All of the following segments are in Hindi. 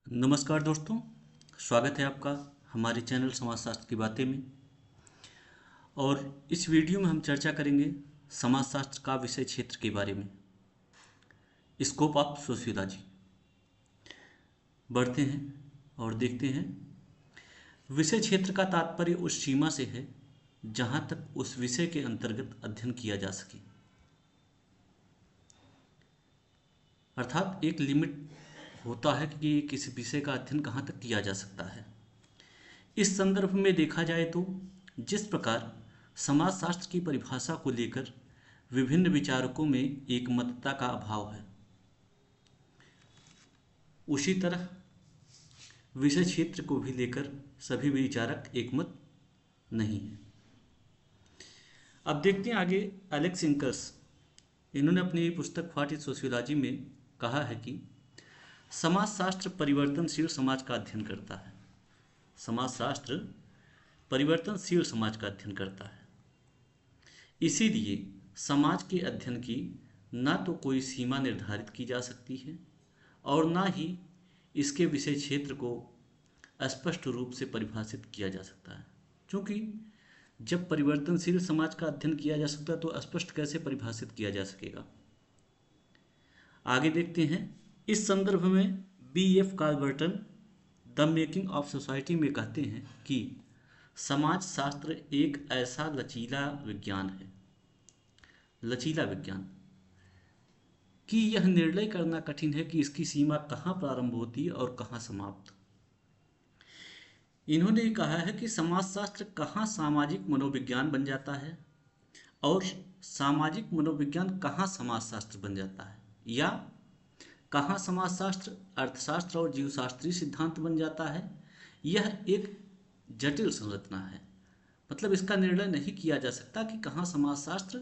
नमस्कार दोस्तों, स्वागत है आपका हमारे चैनल समाजशास्त्र की बातें में। और इस वीडियो में हम चर्चा करेंगे समाजशास्त्र का विषय क्षेत्र के बारे में, स्कोप ऑफ सोशियोलॉजी। बढ़ते हैं और देखते हैं। विषय क्षेत्र का तात्पर्य उस सीमा से है जहां तक उस विषय के अंतर्गत अध्ययन किया जा सके, अर्थात एक लिमिट होता है कि किसी विषय का अध्ययन कहाँ तक किया जा सकता है। इस संदर्भ में देखा जाए तो जिस प्रकार समाजशास्त्र की परिभाषा को लेकर विभिन्न विचारकों में एकमतता का अभाव है, उसी तरह विषय क्षेत्र को भी लेकर सभी विचारक एकमत नहीं है। अब देखते हैं आगे। एलेक्स इंकर्स, इन्होंने अपनी पुस्तक व्हाट इज सोशियोलॉजी में कहा है कि समाजशास्त्र परिवर्तनशील समाज का अध्ययन करता है। समाजशास्त्र परिवर्तनशील समाज का अध्ययन करता है, इसीलिए समाज के अध्ययन की न तो कोई सीमा निर्धारित की जा सकती है और न ही इसके विषय क्षेत्र को स्पष्ट रूप से परिभाषित किया जा सकता है। क्योंकि जब परिवर्तनशील समाज का अध्ययन किया जा सकता है तो स्पष्ट कैसे परिभाषित किया जा सकेगा। आगे देखते हैं। इस संदर्भ में B.F. Calverton the making of society में कहते हैं कि समाज शास्त्र एक ऐसा लचीला विज्ञान है, लचीला विज्ञान, कि यह निर्णय करना कठिन है कि इसकी सीमा कहाँ प्रारंभ होती है और कहाँ समाप्त। इन्होंने कहा है कि समाजशास्त्र कहाँ सामाजिक मनोविज्ञान बन जाता है और सामाजिक मनोविज्ञान कहाँ समाजशास्त्र बन जाता है, या कहाँ समाजशास्त्र अर्थशास्त्र और जीवशास्त्रीय सिद्धांत बन जाता है। यह एक जटिल संरचना है। मतलब इसका निर्णय नहीं किया जा सकता कि कहाँ समाजशास्त्र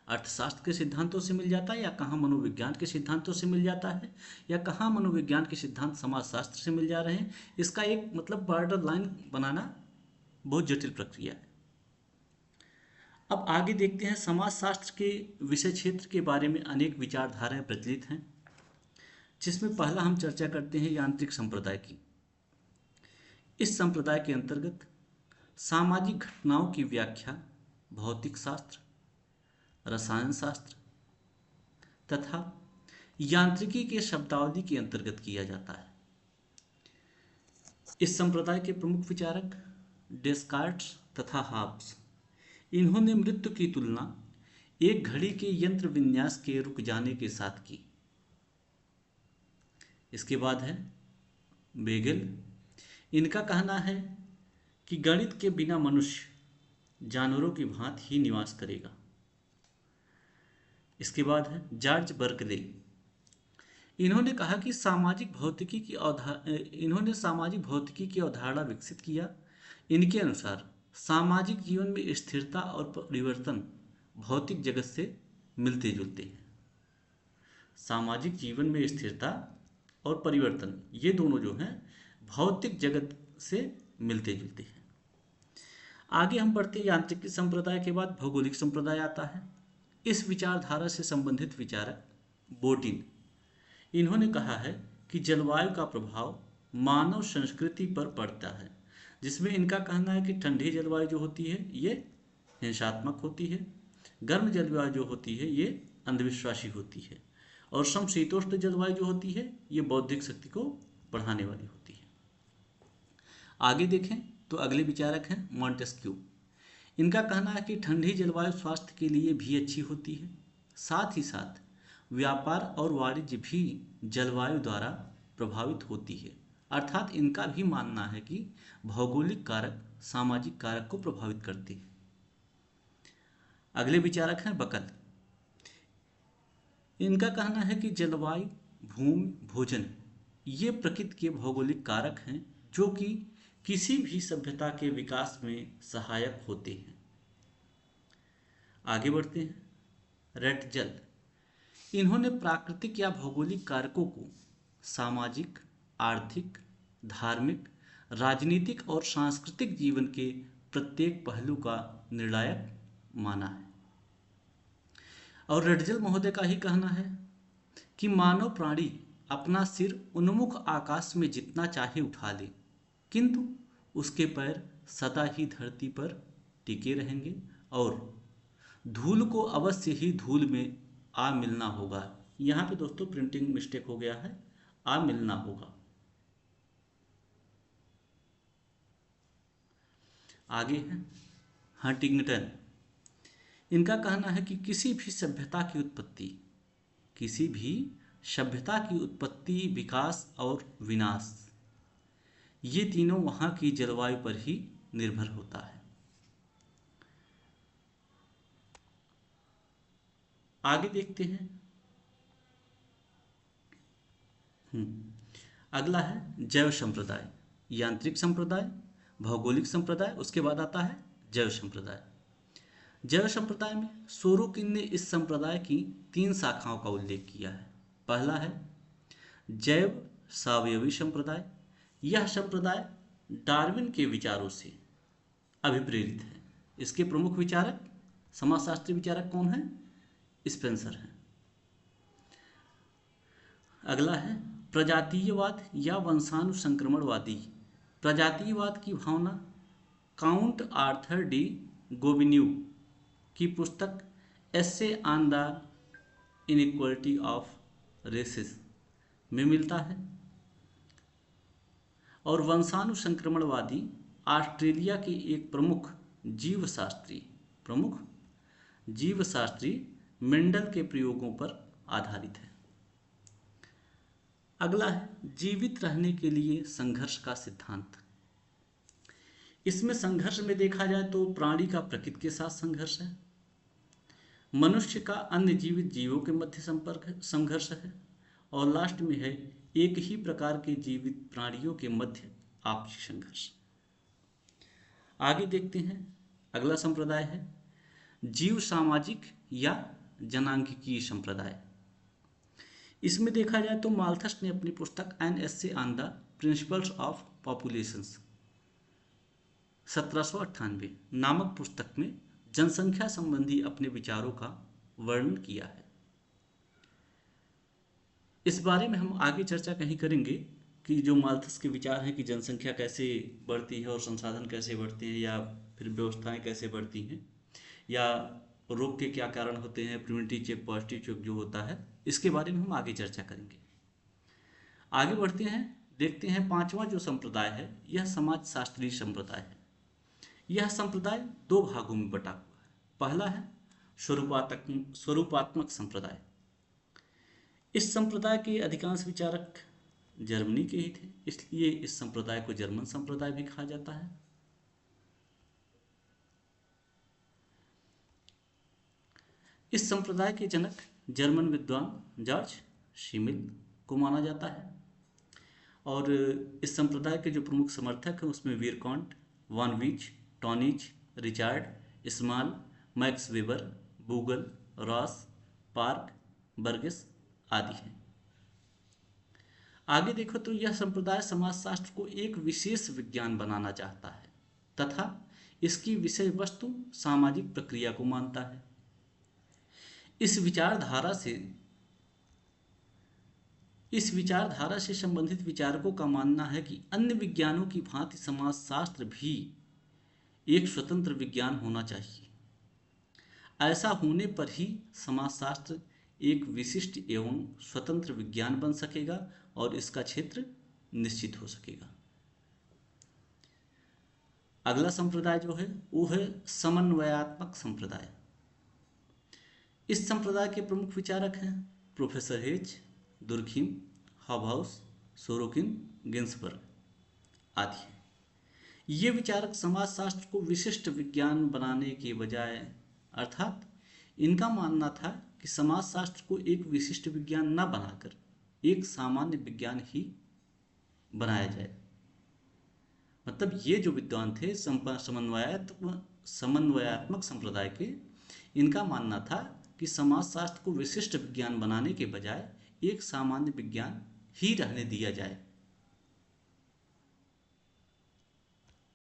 अर्थशास्त्र के सिद्धांतों से मिल जाता है या कहाँ मनोविज्ञान के सिद्धांतों से मिल जाता है या कहाँ मनोविज्ञान के सिद्धांत समाजशास्त्र से मिल जा रहे हैं। इसका एक मतलब बॉर्डर लाइन बनाना बहुत जटिल प्रक्रिया है। अब आगे देखते हैं। समाजशास्त्र के विषय क्षेत्र के बारे में अनेक विचारधाराएं प्रचलित हैं, जिसमें पहला हम चर्चा करते हैं यांत्रिक संप्रदाय की। इस संप्रदाय के अंतर्गत सामाजिक घटनाओं की व्याख्या भौतिक शास्त्र, रसायन शास्त्र तथा यांत्रिकी के शब्दावली के अंतर्गत किया जाता है। इस संप्रदाय के प्रमुख विचारक डेस्कार्ट्स तथा हाब्स, इन्होंने मृत्यु की तुलना एक घड़ी के यंत्र विन्यास के रुक जाने के साथ की। इसके बाद है बेगल। इनका कहना है कि गणित के बिना मनुष्य जानवरों की भांति ही निवास करेगा। इसके बाद है जॉर्ज बर्कले। इन्होंने कहा कि सामाजिक भौतिकी की अवधारणा विकसित किया। इनके अनुसार सामाजिक जीवन में स्थिरता और परिवर्तन भौतिक जगत से मिलते जुलते हैं। सामाजिक जीवन में स्थिरता और परिवर्तन, ये दोनों जो हैं भौतिक जगत से मिलते जुलते हैं। आगे हम बढ़ते हैं। यांत्रिक संप्रदाय के बाद भौगोलिक संप्रदाय आता है। इस विचारधारा से संबंधित विचारक बोटिन, इन्होंने कहा है कि जलवायु का प्रभाव मानव संस्कृति पर पड़ता है, जिसमें इनका कहना है कि ठंडी जलवायु जो होती है ये हिंसात्मक होती है, गर्म जलवायु जो होती है ये अंधविश्वासी होती है, और समशीतोष्ण जलवायु जो होती है ये बौद्धिक शक्ति को बढ़ाने वाली होती है। आगे देखें तो अगले विचारक हैं मॉन्टेस्क्यू। इनका कहना है कि ठंडी जलवायु स्वास्थ्य के लिए भी अच्छी होती है, साथ ही साथ व्यापार और वाणिज्य भी जलवायु द्वारा प्रभावित होती है। अर्थात इनका भी मानना है कि भौगोलिक कारक सामाजिक कारक को प्रभावित करते हैं। अगले विचारक हैं बकल। इनका कहना है कि जलवायु, भूमि, भोजन ये प्रकृति के भौगोलिक कारक हैं जो कि किसी भी सभ्यता के विकास में सहायक होते हैं। आगे बढ़ते हैं। रेटजल, इन्होंने प्राकृतिक या भौगोलिक कारकों को सामाजिक, आर्थिक, धार्मिक, राजनीतिक और सांस्कृतिक जीवन के प्रत्येक पहलू का निर्णायक माना है। और रेटजल महोदय का ही कहना है कि मानव प्राणी अपना सिर उन्मुख आकाश में जितना चाहे उठा ले, किंतु उसके पैर सदा ही धरती पर टिके रहेंगे और धूल को अवश्य ही धूल में आ मिलना होगा। यहाँ पे दोस्तों प्रिंटिंग मिस्टेक हो गया है, आ मिलना होगा। आगे है हंटिंगटन। इनका कहना है कि किसी भी सभ्यता की उत्पत्ति, विकास और विनाश, ये तीनों वहाँ की जलवायु पर ही निर्भर होता है। आगे देखते हैं। अगला है जैव संप्रदाय, यांत्रिक संप्रदाय, भौगोलिक संप्रदाय, उसके बाद आता है जैव संप्रदाय। जैव संप्रदाय में सोरोकिन ने इस संप्रदाय की 3 शाखाओं का उल्लेख किया है। पहला है जैव सावयवी संप्रदाय। यह संप्रदाय डार्विन के विचारों से अभिप्रेरित है। इसके प्रमुख विचारक, समाजशास्त्री विचारक कौन है? स्पेंसर हैं। अगला है प्रजातीयवाद या वंशानुसंक्रमणवादी। प्रजातीयवाद की भावना काउंट आर्थर डी गोबिन्यू की पुस्तक essay on the inequality of races में मिलता है। और वंशानुसंक्रमणवादी ऑस्ट्रेलिया के एक प्रमुख जीवशास्त्री मेंडल के प्रयोगों पर आधारित है। अगला है जीवित रहने के लिए संघर्ष का सिद्धांत। इसमें संघर्ष में देखा जाए तो प्राणी का प्रकृति के साथ संघर्ष है, मनुष्य का अन्य जीवित जीवों के मध्य संघर्ष है, और लास्ट में है एक ही प्रकार के जीवित प्राणियों के मध्य आपसी संघर्ष। आगे देखते हैं। अगला संप्रदाय है जीव सामाजिक या जनांगिकीय संप्रदाय। इसमें देखा जाए तो माल्थस ने अपनी पुस्तक an essay on the principles of populations 1798 नामक पुस्तक में जनसंख्या संबंधी अपने विचारों का वर्णन किया है। इस बारे में हम आगे चर्चा कहीं करेंगे कि जो माल्थस के विचार हैं कि जनसंख्या कैसे बढ़ती है और संसाधन कैसे बढ़ते हैं, या फिर व्यवस्थाएं कैसे बढ़ती हैं, या रोग के क्या कारण होते हैं, प्रिवेंटिव चेक पॉजिटिव चेक जो होता है, इसके बारे में हम आगे चर्चा करेंगे। आगे बढ़ते हैं, देखते हैं 5वां जो संप्रदाय है यह समाज शास्त्रीय संप्रदाय है। यह संप्रदाय 2 भागों में बटा हुआ है। पहला है स्वरूपात्मक संप्रदाय। इस संप्रदाय के अधिकांश विचारक जर्मनी के ही थे, इसलिए इस संप्रदाय को जर्मन संप्रदाय भी कहा जाता है। इस संप्रदाय के जनक जर्मन विद्वान जॉर्ज शिमिल को माना जाता है, और इस संप्रदाय के जो प्रमुख समर्थक हैं उसमें Vierkandt, von Wiese, Tonnies, Richard Small, Max Weber, Bougle, Ross, Park, Burgess आदि हैं। आगे देखो तो यह संप्रदाय समाजशास्त्र को एक विशेष विज्ञान बनाना चाहता है तथा इसकी विषय वस्तु सामाजिक प्रक्रिया को मानता है। इस विचारधारा से संबंधित विचारकों का मानना है कि अन्य विज्ञानों की भांति समाजशास्त्र भी एक स्वतंत्र विज्ञान होना चाहिए। ऐसा होने पर ही समाजशास्त्र एक विशिष्ट एवं स्वतंत्र विज्ञान बन सकेगा और इसका क्षेत्र निश्चित हो सकेगा। अगला संप्रदाय जो है वो है समन्वयात्मक संप्रदाय। इस संप्रदाय के प्रमुख विचारक हैं professor Hayes, Durkheim, Hobhouse, Sorokin, Ginsberg आदि। ये विचारक समाजशास्त्र को विशिष्ट विज्ञान बनाने के बजाय, अर्थात इनका मानना था कि समाजशास्त्र को एक विशिष्ट विज्ञान न बनाकर एक सामान्य विज्ञान ही बनाया जाए। मतलब ये जो विद्वान थे समन्वयात्मक संप्रदाय के, इनका मानना था कि समाजशास्त्र को विशिष्ट विज्ञान बनाने के बजाय एक सामान्य विज्ञान ही रहने दिया जाए